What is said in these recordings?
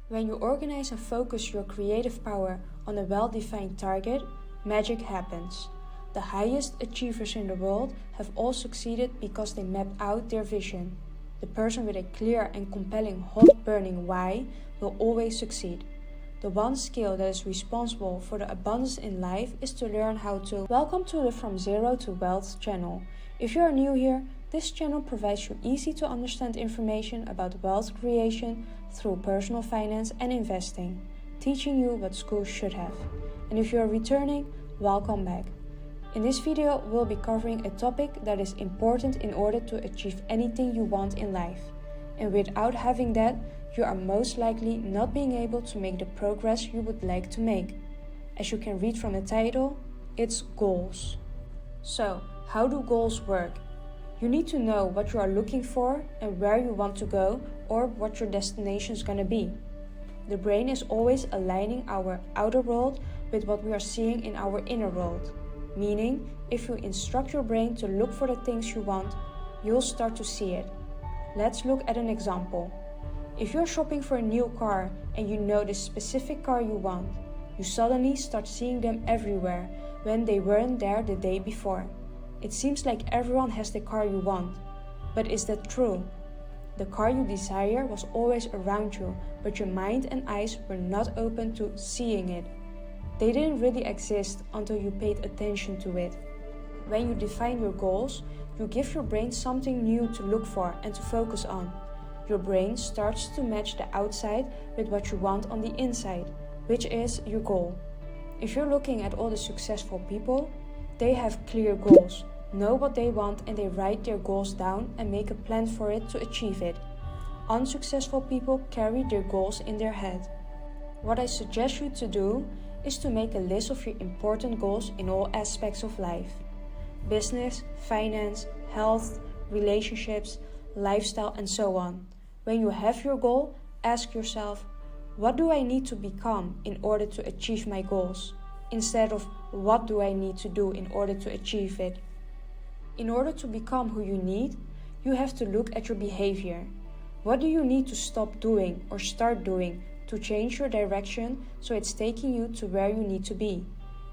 When you organize and focus your creative power on a well-defined target, magic happens. The highest achievers in the world have all succeeded because they mapped out their vision. The person with a clear and compelling hot burning why will always succeed. The one skill that is responsible for the abundance in life is to learn how to. Welcome to the From Zero to Wealth channel. If you are new here, this channel provides you easy to understand information about wealth creation through personal finance and investing, teaching you what schools should have. And if you are returning, welcome back. In this video, we'll be covering a topic that is important in order to achieve anything you want in life. And without having that, you are most likely not being able to make the progress you would like to make. As you can read from the title, it's goals. So, how do goals work? You need to know what you are looking for and where you want to go, or what your destination is going to be. The brain is always aligning our outer world with what we are seeing in our inner world. Meaning, if you instruct your brain to look for the things you want, you'll start to see it. Let's look at an example. If you're shopping for a new car and you know the specific car you want, you suddenly start seeing them everywhere when they weren't there the day before. It seems like everyone has the car you want. But is that true? The car you desire was always around you, but your mind and eyes were not open to seeing it. They didn't really exist until you paid attention to it. When you define your goals, you give your brain something new to look for and to focus on. Your brain starts to match the outside with what you want on the inside, which is your goal. If you're looking at all the successful people, they have clear goals, know what they want, and they write their goals down and make a plan for it to achieve it. Unsuccessful people carry their goals in their head. What I suggest you to do is to make a list of your important goals in all aspects of life. Business, finance, health, relationships, lifestyle, and so on. When you have your goal, ask yourself, what do I need to become in order to achieve my goals? Instead of what do I need to do in order to achieve it? In order to become who you need, you have to look at your behavior. What do you need to stop doing or start doing to change your direction so it's taking you to where you need to be?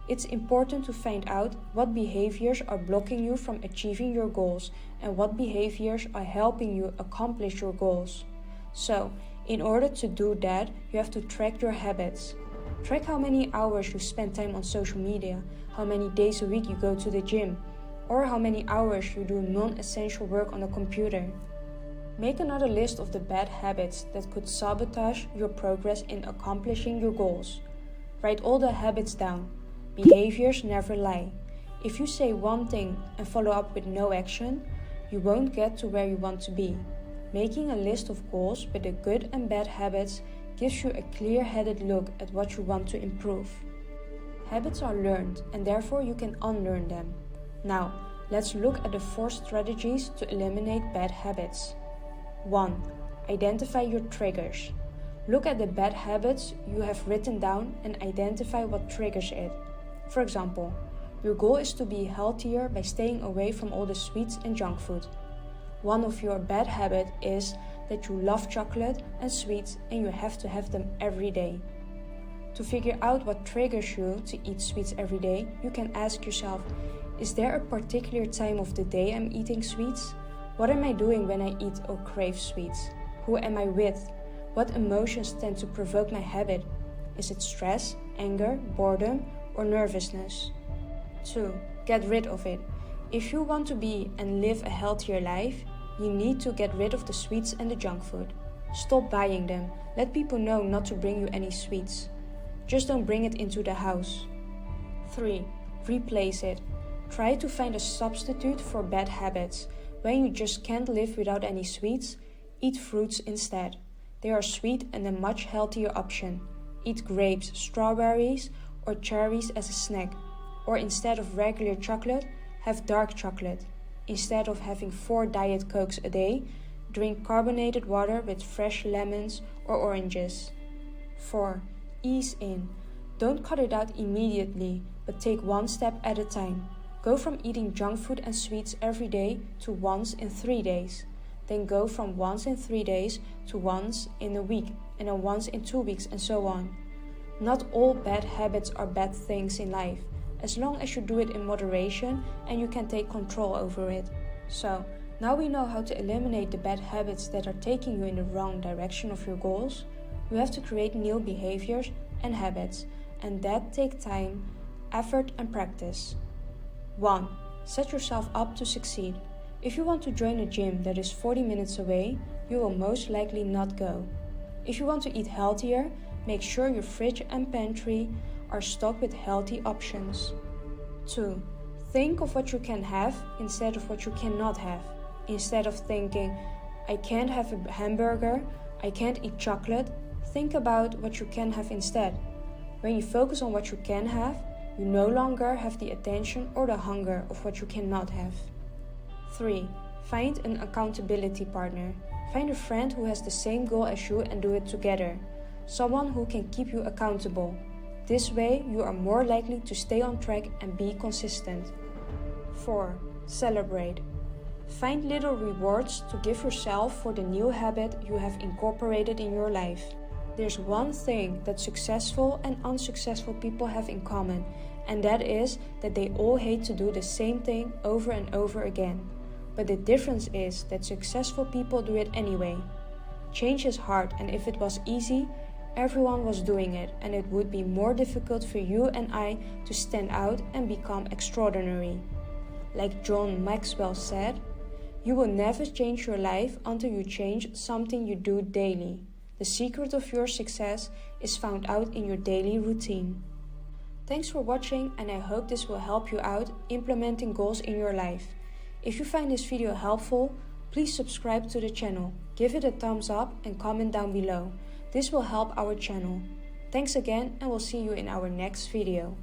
It's important to find out what behaviors are blocking you from achieving your goals and what behaviors are helping you accomplish your goals. So, in order to do that, you have to track your habits. Track how many hours you spend time on social media, how many days a week you go to the gym, or how many hours you do non-essential work on the computer. Make another list of the bad habits that could sabotage your progress in accomplishing your goals. Write all the habits down. Behaviors never lie. If you say one thing and follow up with no action, you won't get to where you want to be. Making a list of goals with the good and bad habits gives you a clear-headed look at what you want to improve. Habits are learned and therefore you can unlearn them. Now, let's look at the 4 strategies to eliminate bad habits. 1. Identify your triggers. Look at the bad habits you have written down and identify what triggers it. For example, your goal is to be healthier by staying away from all the sweets and junk food. One of your bad habits is that you love chocolate and sweets and you have to have them every day. To figure out what triggers you to eat sweets every day, you can ask yourself, is there a particular time of the day I'm eating sweets? What am I doing when I eat or crave sweets? Who am I with? What emotions tend to provoke my habit? Is it stress, anger, boredom, or nervousness? 2. Get rid of it. If you want to be and live a healthier life, you need to get rid of the sweets and the junk food. Stop buying them. Let people know not to bring you any sweets. Just don't bring it into the house. 3. Replace it. Try to find a substitute for bad habits. When you just can't live without any sweets, eat fruits instead. They are sweet and a much healthier option. Eat grapes, strawberries, or cherries as a snack. Or instead of regular chocolate, have dark chocolate. Instead of having 4 Diet Cokes a day, drink carbonated water with fresh lemons or oranges. 4. Ease in. Don't cut it out immediately, but take one step at a time. Go from eating junk food and sweets every day to once in 3 days. Then go from once in 3 days to once in a week and then once in 2 weeks, and so on. Not all bad habits are bad things in life, as long as you do it in moderation and you can take control over it. So, now we know how to eliminate the bad habits that are taking you in the wrong direction of your goals. You have to create new behaviors and habits, and that takes time, effort and practice. 1. Set yourself up to succeed. If you want to join a gym that is 40 minutes away, you will most likely not go. If you want to eat healthier, make sure your fridge and pantry are stocked with healthy options. 2. Think of what you can have instead of what you cannot have. Instead of thinking, I can't have a hamburger, I can't eat chocolate, think about what you can have instead. When you focus on what you can have, you no longer have the attention or the hunger of what you cannot have. 3. Find an accountability partner. Find a friend who has the same goal as you and do it together. Someone who can keep you accountable. This way, you are more likely to stay on track and be consistent. 4. Celebrate. Find little rewards to give yourself for the new habit you have incorporated in your life. There's one thing that successful and unsuccessful people have in common, and that is that they all hate to do the same thing over and over again. But the difference is that successful people do it anyway. Change is hard, and if it was easy, everyone was doing it, and it would be more difficult for you and I to stand out and become extraordinary. Like John Maxwell said, you will never change your life until you change something you do daily. The secret of your success is found out in your daily routine. Thanks for watching, and I hope this will help you out implementing goals in your life. If you find this video helpful, please subscribe to the channel, give it a thumbs up and comment down below. This will help our channel. Thanks again, and we'll see you in our next video.